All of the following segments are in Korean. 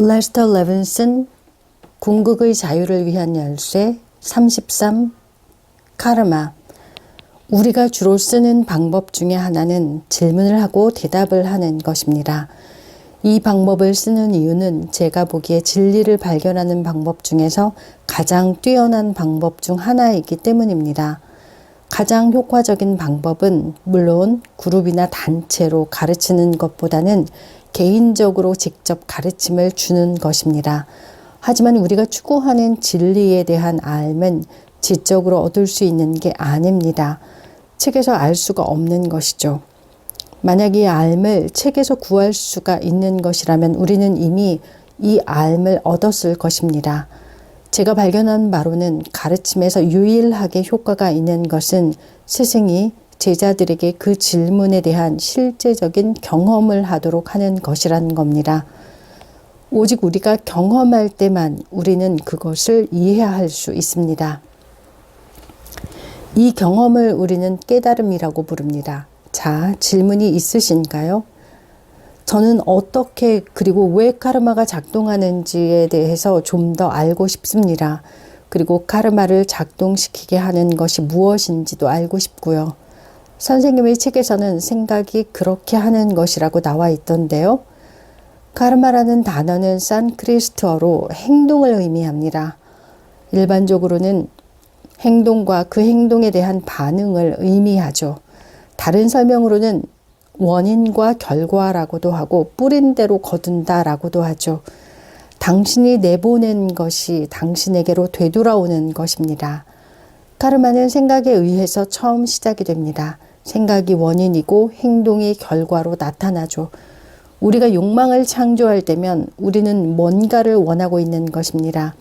레스터 레빈슨 궁극의 자유를 위한 열쇠 33 카르마. 우리가 주로 쓰는 방법 중에 하나는 질문을 하고 대답을 하는 것입니다. 이 방법을 쓰는 이유는 제가 보기에 진리를 발견하는 방법 중에서 가장 뛰어난 방법 중 하나이기 때문입니다. 가장 효과적인 방법은 물론 그룹이나 단체로 가르치는 것보다는 개인적으로 직접 가르침을 주는 것입니다. 하지만 우리가 추구하는 진리에 대한 알은 지적으로 얻을 수 있는 게 아닙니다. 책에서 알 수가 없는 것이죠. 만약 이 알을 책에서 구할 수가 있는 것이라면 우리는 이미 이 알을 얻었을 것입니다. 제가 발견한 바로는 가르침에서 유일하게 효과가 있는 것은 스승이 제자들에게 그 질문에 대한 실제적인 경험을 하도록 하는 것이란 겁니다. 오직 우리가 경험할 때만 우리는 그것을 이해할 수 있습니다. 이 경험을 우리는 깨달음이라고 부릅니다. 자, 질문이 있으신가요? 저는 어떻게 그리고 왜 카르마가 작동하는지에 대해서 좀 더 알고 싶습니다. 그리고 카르마를 작동시키게 하는 것이 무엇인지도 알고 싶고요. 선생님의 책에서는 생각이 그렇게 하는 것이라고 나와 있던데요. 카르마라는 단어는 산크리스트어로 행동을 의미합니다. 일반적으로는 행동과 그 행동에 대한 반응을 의미하죠. 다른 설명으로는 원인과 결과라고도 하고 뿌린 대로 거둔다라고도 하죠. 당신이 내보낸 것이 당신에게로 되돌아오는 것입니다. 카르마는 생각에 의해서 처음 시작이 됩니다. 생각이 원인이고 행동이 결과로 나타나죠. 우리가 욕망을 창조할 때면 우리는 뭔가를 원하고 있는 것입니다.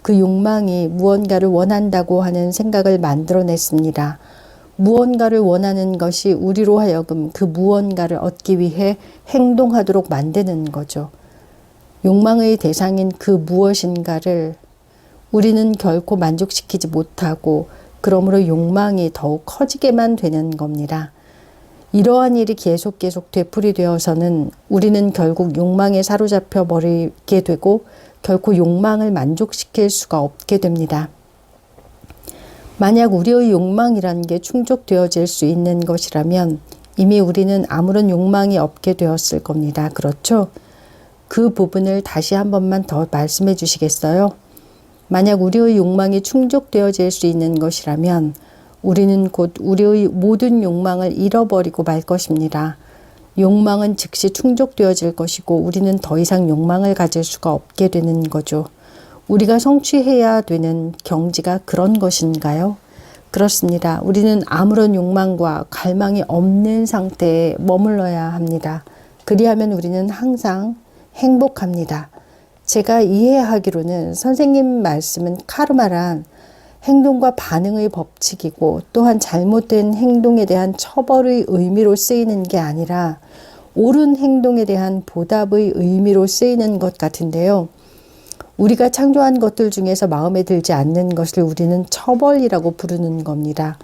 그 욕망이 무언가를 원한다고 하는 생각을 만들어냈습니다. 무언가를 원하는 것이 우리로 하여금 그 무언가를 얻기 위해 행동하도록 만드는 거죠. 욕망의 대상인 그 무엇인가를 우리는 결코 만족시키지 못하고 그러므로 욕망이 더욱 커지게만 되는 겁니다. 이러한 일이 계속 되풀이되어서는 우리는 결국 욕망에 사로잡혀 버리게 되고 결코 욕망을 만족시킬 수가 없게 됩니다. 만약 우리의 욕망이라는 게 충족되어질 수 있는 것이라면 이미 우리는 아무런 욕망이 없게 되었을 겁니다. 그렇죠? 그 부분을 다시 한 번만 더 말씀해 주시겠어요? 만약 우리의 욕망이 충족되어질 수 있는 것이라면 우리는 곧 우리의 모든 욕망을 잃어버리고 말 것입니다. 욕망은 즉시 충족되어질 것이고 우리는 더 이상 욕망을 가질 수가 없게 되는 거죠. 우리가 성취해야 되는 경지가 그런 것인가요? 그렇습니다. 우리는 아무런 욕망과 갈망이 없는 상태에 머물러야 합니다. 그리하면 우리는 항상 행복합니다. 제가 이해하기로는 선생님 말씀은 카르마란 행동과 반응의 법칙이고 또한 잘못된 행동에 대한 처벌의 의미로 쓰이는 게 아니라 옳은 행동에 대한 보답의 의미로 쓰이는 것 같은데요. 우리가 창조한 것들 중에서 마음에 들지 않는 것을 우리는 처벌이라고 부르는 겁니다.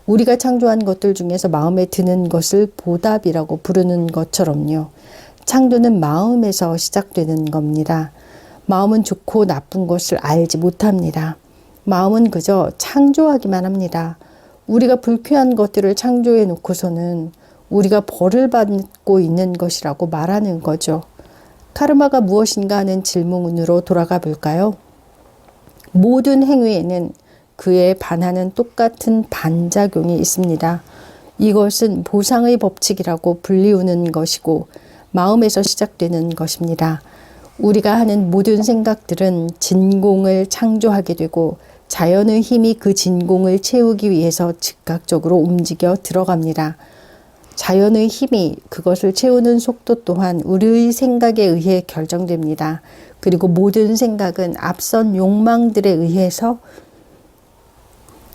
우리가 창조한 것들 중에서 마음에 드는 것을 보답이라고 부르는 것처럼요. 창조는 마음에서 시작되는 겁니다. 마음은 좋고 나쁜 것을 알지 못합니다. 마음은 그저 창조하기만 합니다. 우리가 불쾌한 것들을 창조해 놓고서는 우리가 벌을 받고 있는 것이라고 말하는 거죠. 카르마가 무엇인가 하는 질문으로 돌아가 볼까요? 모든 행위에는 그에 반하는 똑같은 반작용이 있습니다. 이것은 보상의 법칙이라고 불리우는 것이고 마음에서 시작되는 것입니다. 우리가 하는 모든 생각들은 진공을 창조하게 되고 자연의 힘이 그 진공을 채우기 위해서 즉각적으로 움직여 들어갑니다. 자연의 힘이 그것을 채우는 속도 또한 우리의 생각에 의해 결정됩니다. 그리고 모든 생각은 앞선 욕망들에 의해서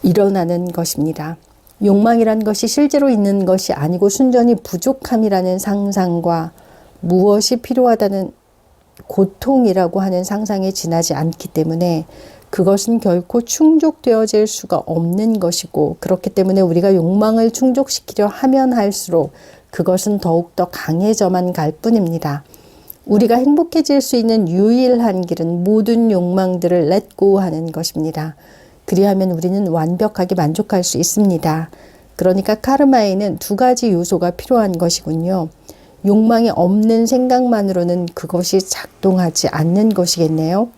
일어나는 것입니다. 욕망이란 것이 실제로 있는 것이 아니고 순전히 부족함이라는 상상과 무엇이 필요하다는 고통이라고 하는 상상에 지나지 않기 때문에 그것은 결코 충족되어질 수가 없는 것이고 그렇기 때문에 우리가 욕망을 충족시키려 하면 할수록 그것은 더욱더 강해져만 갈 뿐입니다. 우리가 행복해질 수 있는 유일한 길은 모든 욕망들을 렛고 하는 것입니다. 그리하면 우리는 완벽하게 만족할 수 있습니다. 그러니까 카르마에는 두 가지 요소가 필요한 것이군요. 욕망이 없는 생각만으로는 그것이 작동하지 않는 것이겠네요.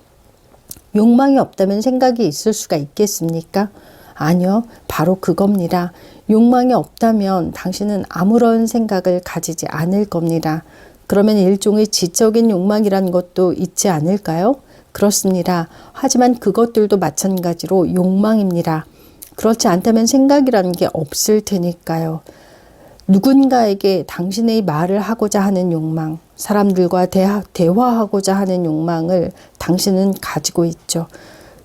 욕망이 없다면 생각이 있을 수가 있겠습니까? 아니요, 바로 그겁니다. 욕망이 없다면 당신은 아무런 생각을 가지지 않을 겁니다. 그러면 일종의 지적인 욕망이란 것도 있지 않을까요? 그렇습니다. 하지만 그것들도 마찬가지로 욕망입니다. 그렇지 않다면 생각이라는 게 없을 테니까요. 누군가에게 당신의 말을 하고자 하는 욕망, 사람들과 대화하고자 하는 욕망을 당신은 가지고 있죠.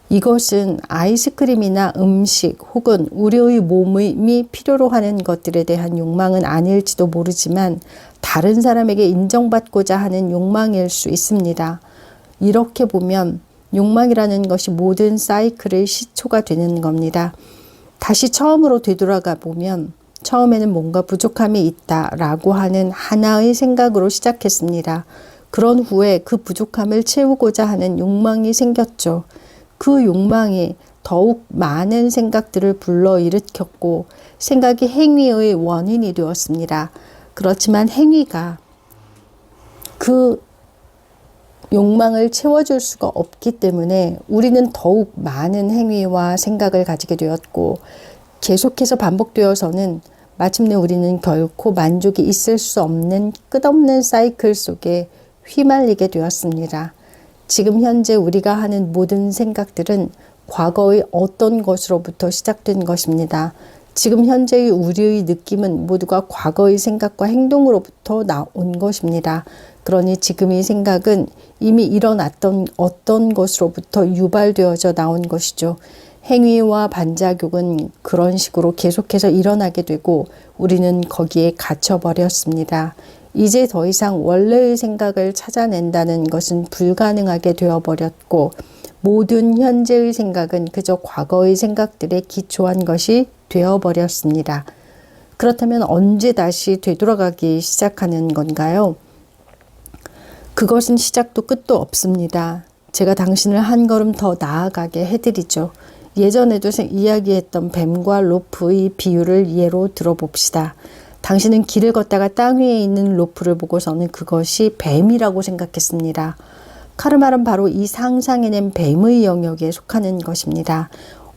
이것은 아이스크림이나 음식 혹은 우리의 몸이 필요로 하는 것들에 대한 욕망은 아닐지도 모르지만 다른 사람에게 인정받고자 하는 욕망일 수 있습니다. 이렇게 보면 욕망이라는 것이 모든 사이클의 시초가 되는 겁니다. 다시 처음으로 되돌아가 보면 처음에는 뭔가 부족함이 있다라고 하는 하나의 생각으로 시작했습니다. 그런 후에 그 부족함을 채우고자 하는 욕망이 생겼죠. 그 욕망이 더욱 많은 생각들을 불러일으켰고 생각이 행위의 원인이 되었습니다. 그렇지만 행위가 그 욕망을 채워줄 수가 없기 때문에 우리는 더욱 많은 행위와 생각을 가지게 되었고 계속해서 반복되어서는 마침내 우리는 결코 만족이 있을 수 없는 끝없는 사이클 속에 휘말리게 되었습니다. 지금 현재 우리가 하는 모든 생각들은 과거의 어떤 것으로부터 시작된 것입니다. 지금 현재의 우리의 느낌은 모두가 과거의 생각과 행동으로부터 나온 것입니다. 그러니 지금의 생각은 이미 일어났던 어떤 것으로부터 유발되어져 나온 것이죠. 행위와 반작용은 그런 식으로 계속해서 일어나게 되고 우리는 거기에 갇혀버렸습니다. 이제 더 이상 원래의 생각을 찾아낸다는 것은 불가능하게 되어버렸고 모든 현재의 생각은 그저 과거의 생각들에 기초한 것이 되어버렸습니다. 그렇다면 언제 다시 되돌아가기 시작하는 건가요? 그것은 시작도 끝도 없습니다. 제가 당신을 한 걸음 더 나아가게 해드리죠. 예전에도 이야기했던 뱀과 로프의 비유를 예로 들어봅시다. 당신은 길을 걷다가 땅 위에 있는 로프를 보고서는 그것이 뱀이라고 생각했습니다. 카르마는 바로 이 상상해낸 뱀의 영역에 속하는 것입니다.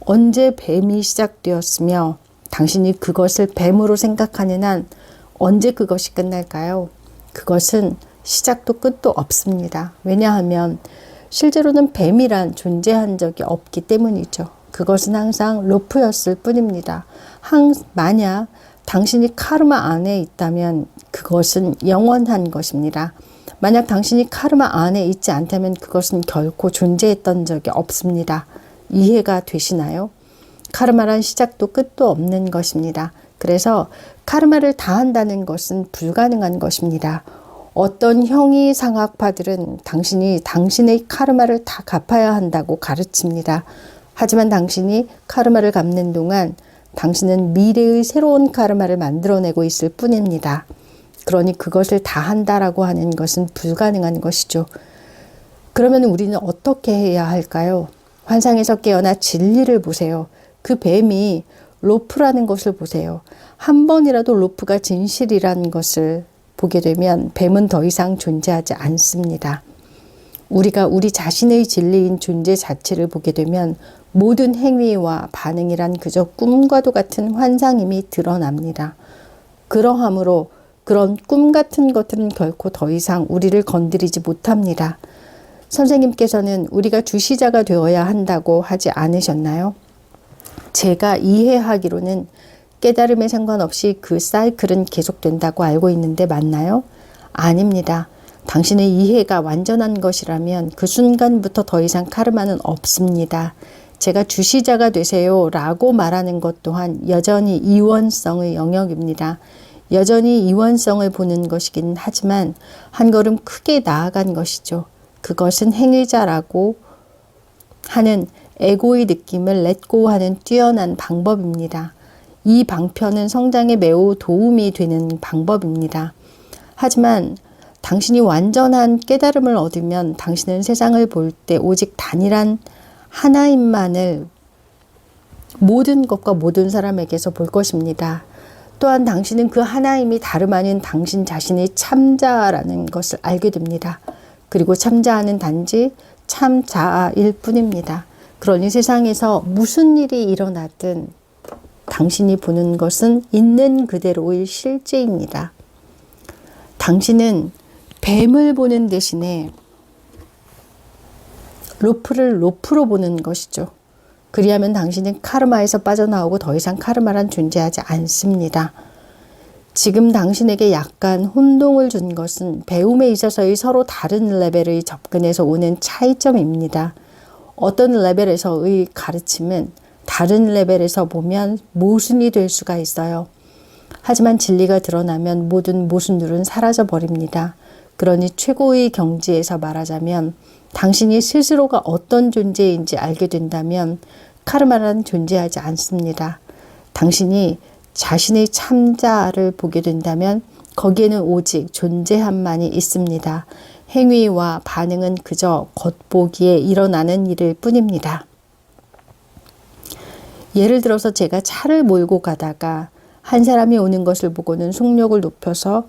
언제 뱀이 시작되었으며 당신이 그것을 뱀으로 생각하는 한 언제 그것이 끝날까요? 그것은 시작도 끝도 없습니다. 왜냐하면 실제로는 뱀이란 존재한 적이 없기 때문이죠. 그것은 항상 로프였을 뿐입니다. 만약 당신이 카르마 안에 있다면 그것은 영원한 것입니다. 만약 당신이 카르마 안에 있지 않다면 그것은 결코 존재했던 적이 없습니다. 이해가 되시나요? 카르마란 시작도 끝도 없는 것입니다. 그래서 카르마를 다 한다는 것은 불가능한 것입니다. 어떤 형이상학파들은 당신이 당신의 카르마를 다 갚아야 한다고 가르칩니다. 하지만 당신이 카르마를 갚는 동안 당신은 미래의 새로운 카르마를 만들어내고 있을 뿐입니다. 그러니 그것을 다 한다라고 하는 것은 불가능한 것이죠. 그러면 우리는 어떻게 해야 할까요? 환상에서 깨어나 진리를 보세요. 그 뱀이 로프라는 것을 보세요. 한 번이라도 로프가 진실이라는 것을 보게 되면 뱀은 더 이상 존재하지 않습니다. 우리가 우리 자신의 진리인 존재 자체를 보게 되면 모든 행위와 반응이란 그저 꿈과도 같은 환상임이 드러납니다. 그러하므로 그런 꿈 같은 것들은 결코 더 이상 우리를 건드리지 못합니다. 선생님께서는 우리가 주시자가 되어야 한다고 하지 않으셨나요? 제가 이해하기로는 깨달음에 상관없이 그 사이클은 계속된다고 알고 있는데 맞나요? 아닙니다. 당신의 이해가 완전한 것이라면 그 순간부터 더 이상 카르마는 없습니다. 제가 주시자가 되세요 라고 말하는 것 또한 여전히 이원성의 영역입니다. 여전히 이원성을 보는 것이긴 하지만 한 걸음 크게 나아간 것이죠. 그것은 행위자라고 하는 에고의 느낌을 렛고 하는 뛰어난 방법입니다. 이 방편은 성장에 매우 도움이 되는 방법입니다. 하지만 당신이 완전한 깨달음을 얻으면 당신은 세상을 볼 때 오직 단일한 하나님만을 모든 것과 모든 사람에게서 볼 것입니다. 또한 당신은 그 하나님이 다름 아닌 당신 자신이 참자라는 것을 알게 됩니다. 그리고 참자는 단지 참자일 뿐입니다. 그러니 세상에서 무슨 일이 일어나든 당신이 보는 것은 있는 그대로의 실제입니다. 당신은 뱀을 보는 대신에 로프를 로프로 보는 것이죠. 그리하면 당신은 카르마에서 빠져나오고 더 이상 카르마란 존재하지 않습니다. 지금 당신에게 약간 혼동을 준 것은 배움에 있어서의 서로 다른 레벨의 접근에서 오는 차이점입니다. 어떤 레벨에서의 가르침은 다른 레벨에서 보면 모순이 될 수가 있어요. 하지만 진리가 드러나면 모든 모순들은 사라져 버립니다. 그러니 최고의 경지에서 말하자면 당신이 스스로가 어떤 존재인지 알게 된다면 카르마는 존재하지 않습니다. 당신이 자신의 참자를 보게 된다면 거기에는 오직 존재함만이 있습니다. 행위와 반응은 그저 겉보기에 일어나는 일일 뿐입니다. 예를 들어서 제가 차를 몰고 가다가 한 사람이 오는 것을 보고는 속력을 높여서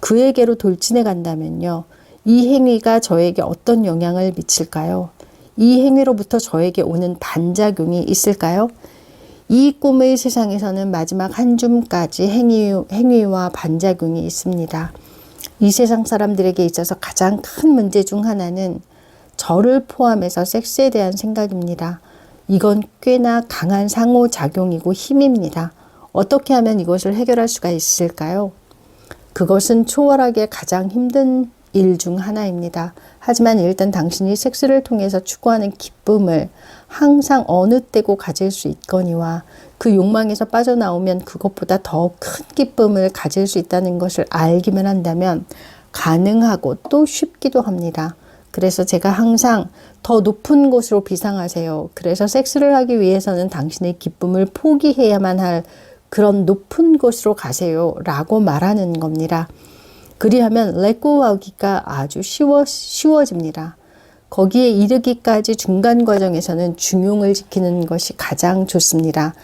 그에게로 돌진해 간다면요. 이 행위가 저에게 어떤 영향을 미칠까요? 이 행위로부터 저에게 오는 반작용이 있을까요? 이 꿈의 세상에서는 마지막 한 줌까지 행위와 반작용이 있습니다. 이 세상 사람들에게 있어서 가장 큰 문제 중 하나는 저를 포함해서 섹스에 대한 생각입니다. 이건 꽤나 강한 상호작용이고 힘입니다. 어떻게 하면 이것을 해결할 수가 있을까요? 그것은 초월하기 가장 힘든 일 중 하나입니다. 하지만 일단 당신이 섹스를 통해서 추구하는 기쁨을 항상 어느 때고 가질 수 있거니와 그 욕망에서 빠져나오면 그것보다 더 큰 기쁨을 가질 수 있다는 것을 알기만 한다면 가능하고 또 쉽기도 합니다. 그래서 제가 항상 더 높은 곳으로 비상하세요. 그래서 섹스를 하기 위해서는 당신의 기쁨을 포기해야만 할 그런 높은 곳으로 가세요 라고 말하는 겁니다. 그리하면 레고하기가 아주 쉬워집니다. 거기에 이르기까지 중간 과정에서는 중용을 지키는 것이 가장 좋습니다.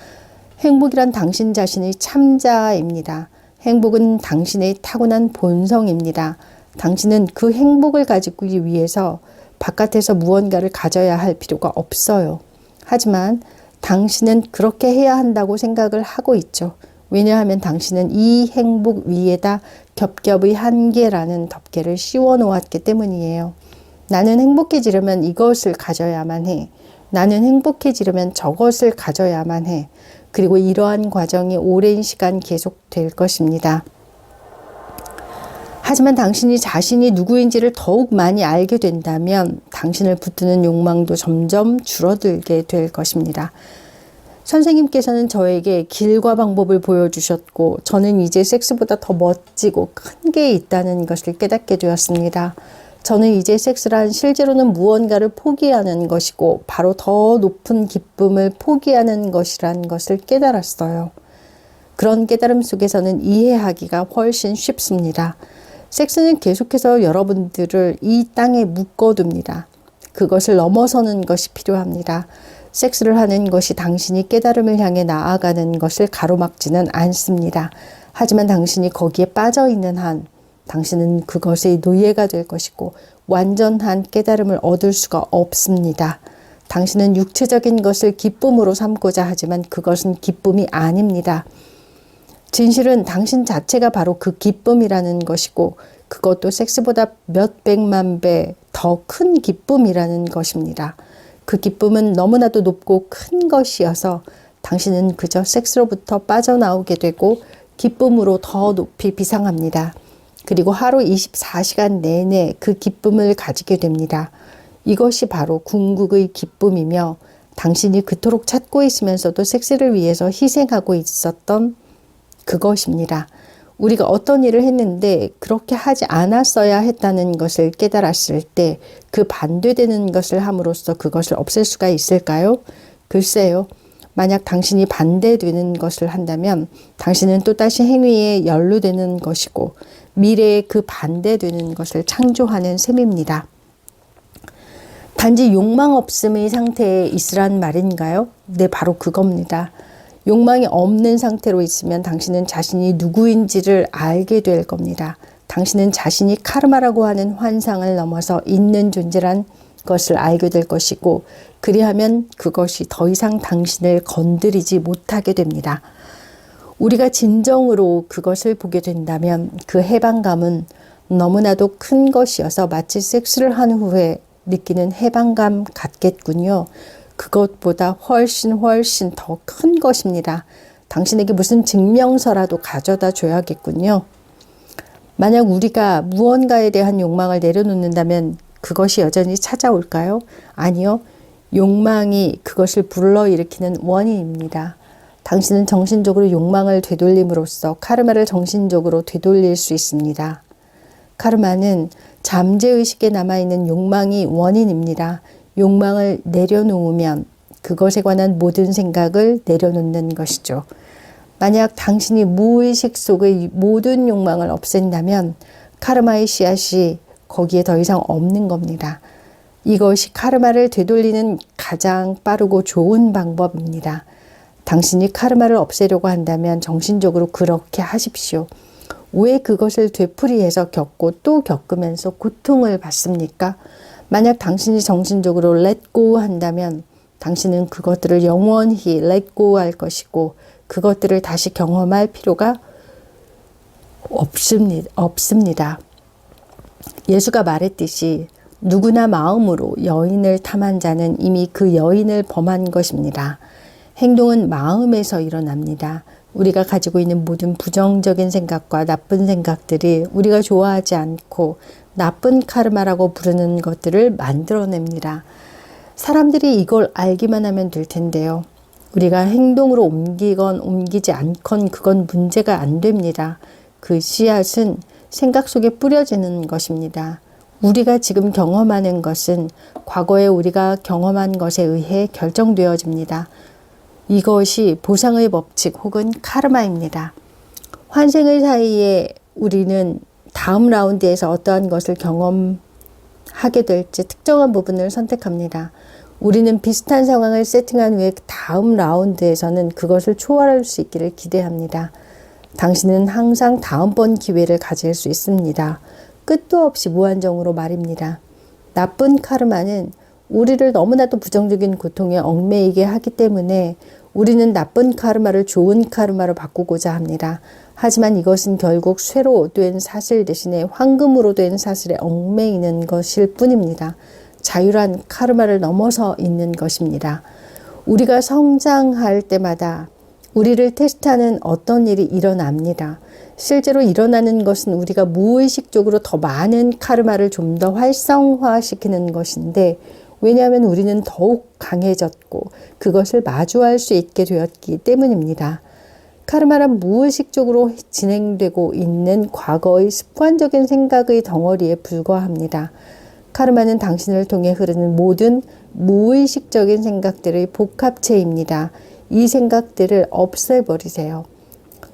행복이란 당신 자신의 참자입니다. 행복은 당신의 타고난 본성입니다. 당신은 그 행복을 가지기 위해서 바깥에서 무언가를 가져야 할 필요가 없어요. 하지만 당신은 그렇게 해야 한다고 생각을 하고 있죠. 왜냐하면 당신은 이 행복 위에다 겹겹의 한계라는 덮개를 씌워 놓았기 때문이에요. 나는 행복해지려면 이것을 가져야만 해. 나는 행복해지려면 저것을 가져야만 해. 그리고 이러한 과정이 오랜 시간 계속될 것입니다. 하지만 당신이 자신이 누구인지를 더욱 많이 알게 된다면 당신을 붙드는 욕망도 점점 줄어들게 될 것입니다. 선생님께서는 저에게 길과 방법을 보여주셨고 저는 이제 섹스보다 더 멋지고 큰 게 있다는 것을 깨닫게 되었습니다. 저는 이제 섹스란 실제로는 무언가를 포기하는 것이고 바로 더 높은 기쁨을 포기하는 것이란 것을 깨달았어요. 그런 깨달음 속에서는 이해하기가 훨씬 쉽습니다. 섹스는 계속해서 여러분들을 이 땅에 묶어둡니다. 그것을 넘어서는 것이 필요합니다. 섹스를 하는 것이 당신이 깨달음을 향해 나아가는 것을 가로막지는 않습니다. 하지만 당신이 거기에 빠져있는 한 당신은 그것의 노예가 될 것이고 완전한 깨달음을 얻을 수가 없습니다. 당신은 육체적인 것을 기쁨으로 삼고자 하지만 그것은 기쁨이 아닙니다. 진실은 당신 자체가 바로 그 기쁨이라는 것이고 그것도 섹스보다 몇백만 배 더 큰 기쁨이라는 것입니다. 그 기쁨은 너무나도 높고 큰 것이어서 당신은 그저 섹스로부터 빠져나오게 되고 기쁨으로 더 높이 비상합니다. 그리고 하루 24시간 내내 그 기쁨을 가지게 됩니다. 이것이 바로 궁극의 기쁨이며 당신이 그토록 찾고 있으면서도 섹스를 위해서 희생하고 있었던 그것입니다. 우리가 어떤 일을 했는데 그렇게 하지 않았어야 했다는 것을 깨달았을 때 그 반대되는 것을 함으로써 그것을 없앨 수가 있을까요? 글쎄요. 만약 당신이 반대되는 것을 한다면 당신은 또다시 행위에 연루되는 것이고 미래에 그 반대되는 것을 창조하는 셈입니다. 단지 욕망 없음의 상태에 있으란 말인가요? 네, 바로 그겁니다. 욕망이 없는 상태로 있으면 당신은 자신이 누구인지를 알게 될 겁니다. 당신은 자신이 카르마라고 하는 환상을 넘어서 있는 존재란 것을 알게 될 것이고, 그리하면 그것이 더 이상 당신을 건드리지 못하게 됩니다. 우리가 진정으로 그것을 보게 된다면 그 해방감은 너무나도 큰 것이어서 마치 섹스를 한 후에 느끼는 해방감 같겠군요. 그것보다 훨씬 더 큰 것입니다. 당신에게 무슨 증명서라도 가져다 줘야겠군요. 만약 우리가 무언가에 대한 욕망을 내려놓는다면 그것이 여전히 찾아올까요? 아니요. 욕망이 그것을 불러일으키는 원인입니다. 당신은 정신적으로 욕망을 되돌림으로써 카르마를 정신적으로 되돌릴 수 있습니다. 카르마는 잠재의식에 남아있는 욕망이 원인입니다. 욕망을 내려놓으면 그것에 관한 모든 생각을 내려놓는 것이죠. 만약 당신이 무의식 속의 모든 욕망을 없앤다면 카르마의 씨앗이 거기에 더 이상 없는 겁니다. 이것이 카르마를 되돌리는 가장 빠르고 좋은 방법입니다. 당신이 카르마를 없애려고 한다면 정신적으로 그렇게 하십시오. 왜 그것을 되풀이해서 겪고 또 겪으면서 고통을 받습니까? 만약 당신이 정신적으로 let go 한다면 당신은 그것들을 영원히 let go 할 것이고 그것들을 다시 경험할 필요가 없습니다. 예수가 말했듯이 누구나 마음으로 여인을 탐한 자는 이미 그 여인을 범한 것입니다. 행동은 마음에서 일어납니다. 우리가 가지고 있는 모든 부정적인 생각과 나쁜 생각들이 우리가 좋아하지 않고 나쁜 카르마라고 부르는 것들을 만들어냅니다. 사람들이 이걸 알기만 하면 될 텐데요. 우리가 행동으로 옮기건 옮기지 않건 그건 문제가 안 됩니다. 그 씨앗은 생각 속에 뿌려지는 것입니다. 우리가 지금 경험하는 것은 과거에 우리가 경험한 것에 의해 결정되어집니다. 이것이 보상의 법칙 혹은 카르마입니다. 환생의 사이에 우리는 다음 라운드에서 어떠한 것을 경험하게 될지 특정한 부분을 선택합니다. 우리는 비슷한 상황을 세팅한 후에 다음 라운드에서는 그것을 초월할 수 있기를 기대합니다. 당신은 항상 다음번 기회를 가질 수 있습니다. 끝도 없이 무한정으로 말입니다. 나쁜 카르마는 우리를 너무나도 부정적인 고통에 얽매이게 하기 때문에 우리는 나쁜 카르마를 좋은 카르마로 바꾸고자 합니다. 하지만 이것은 결국 쇠로 된 사슬 대신에 황금으로 된 사슬에 얽매이는 것일 뿐입니다. 자유란 카르마를 넘어서 있는 것입니다. 우리가 성장할 때마다 우리를 테스트하는 어떤 일이 일어납니다. 실제로 일어나는 것은 우리가 무의식적으로 더 많은 카르마를 좀 더 활성화시키는 것인데, 왜냐하면 우리는 더욱 강해졌고 그것을 마주할 수 있게 되었기 때문입니다. 카르마란 무의식적으로 진행되고 있는 과거의 습관적인 생각의 덩어리에 불과합니다. 카르마는 당신을 통해 흐르는 모든 무의식적인 생각들의 복합체입니다. 이 생각들을 없애버리세요.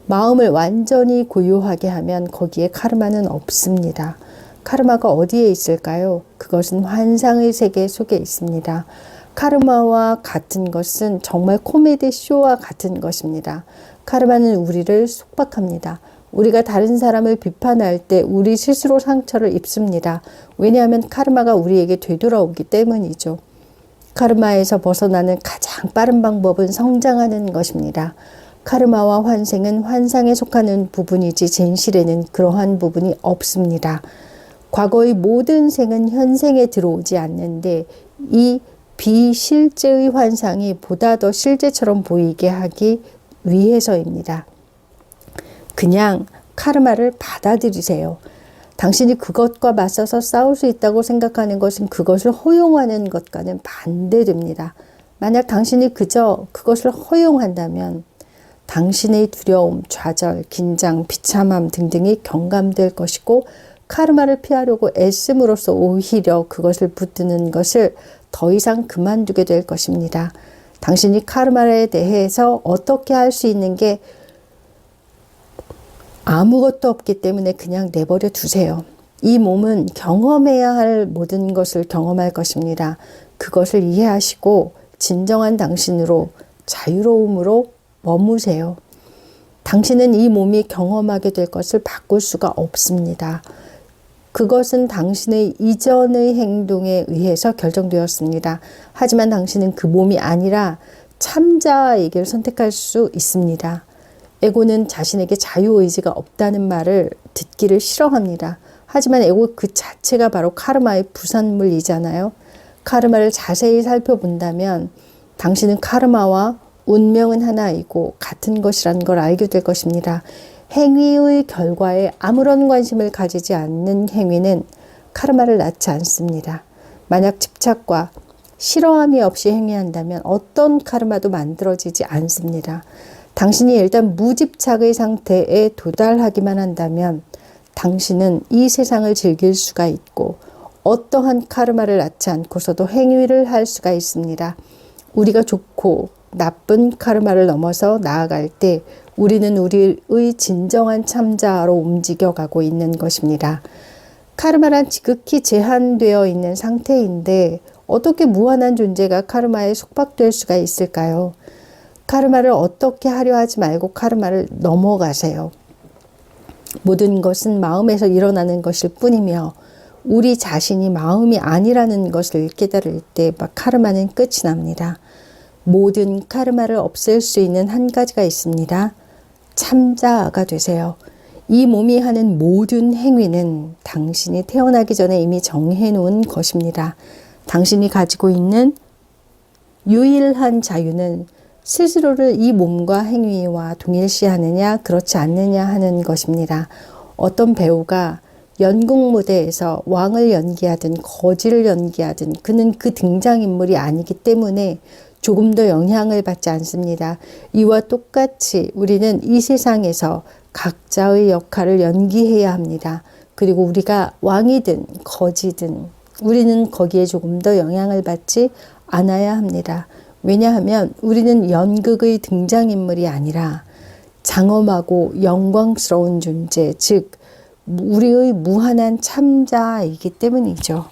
마음을 완전히 고요하게 하면 거기에 카르마는 없습니다. 카르마가 어디에 있을까요? 그것은 환상의 세계 속에 있습니다. 카르마와 같은 것은 정말 코미디 쇼와 같은 것입니다. 카르마는 우리를 속박합니다. 우리가 다른 사람을 비판할 때 우리 스스로 상처를 입습니다. 왜냐하면 카르마가 우리에게 되돌아오기 때문이죠. 카르마에서 벗어나는 가장 빠른 방법은 성장하는 것입니다. 카르마와 환생은 환상에 속하는 부분이지 진실에는 그러한 부분이 없습니다. 과거의 모든 생은 현생에 들어오지 않는데 이 비실제의 환상이 보다 더 실제처럼 보이게 하기 위해서입니다. 그냥 카르마를 받아들이세요. 당신이 그것과 맞서서 싸울 수 있다고 생각하는 것은 그것을 허용하는 것과는 반대됩니다. 만약 당신이 그저 그것을 허용한다면 당신의 두려움, 좌절, 긴장, 비참함 등등이 경감될 것이고 카르마를 피하려고 애씀으로써 오히려 그것을 붙드는 것을 더 이상 그만두게 될 것입니다. 당신이 카르마에 대해서 어떻게 할 수 있는 게 아무것도 없기 때문에 그냥 내버려 두세요. 이 몸은 경험해야 할 모든 것을 경험할 것입니다. 그것을 이해하시고 진정한 당신으로 자유로움으로 머무세요. 당신은 이 몸이 경험하게 될 것을 바꿀 수가 없습니다. 그것은 당신의 이전의 행동에 의해서 결정되었습니다. 하지만 당신은 그 몸이 아니라 참자이기를 선택할 수 있습니다. 에고는 자신에게 자유의지가 없다는 말을 듣기를 싫어합니다. 하지만 에고 그 자체가 바로 카르마의 부산물이잖아요. 카르마를 자세히 살펴본다면 당신은 카르마와 운명은 하나이고 같은 것이라는 걸 알게 될 것입니다. 행위의 결과에 아무런 관심을 가지지 않는 행위는 카르마를 낳지 않습니다. 만약 집착과 싫어함이 없이 행위한다면 어떤 카르마도 만들어지지 않습니다. 당신이 일단 무집착의 상태에 도달하기만 한다면 당신은 이 세상을 즐길 수가 있고 어떠한 카르마를 낳지 않고서도 행위를 할 수가 있습니다. 우리가 좋고 나쁜 카르마를 넘어서 나아갈 때 우리는 우리의 진정한 참자로 움직여가고 있는 것입니다. 카르마란 지극히 제한되어 있는 상태인데 어떻게 무한한 존재가 카르마에 속박될 수가 있을까요? 카르마를 어떻게 하려 하지 말고 카르마를 넘어가세요. 모든 것은 마음에서 일어나는 것일 뿐이며 우리 자신이 마음이 아니라는 것을 깨달을 때 카르마는 끝이 납니다. 모든 카르마를 없앨 수 있는 한 가지가 있습니다. 참자가 되세요. 이 몸이 하는 모든 행위는 당신이 태어나기 전에 이미 정해놓은 것입니다. 당신이 가지고 있는 유일한 자유는 스스로를 이 몸과 행위와 동일시하느냐 그렇지 않느냐 하는 것입니다. 어떤 배우가 연극 무대에서 왕을 연기하든 거지를 연기하든 그는 그 등장인물이 아니기 때문에 조금 더 영향을 받지 않습니다. 이와 똑같이 우리는 이 세상에서 각자의 역할을 연기해야 합니다. 그리고 우리가 왕이든 거지든 우리는 거기에 조금 더 영향을 받지 않아야 합니다. 왜냐하면 우리는 연극의 등장인물이 아니라 장엄하고 영광스러운 존재, 즉 우리의 무한한 참자이기 때문이죠.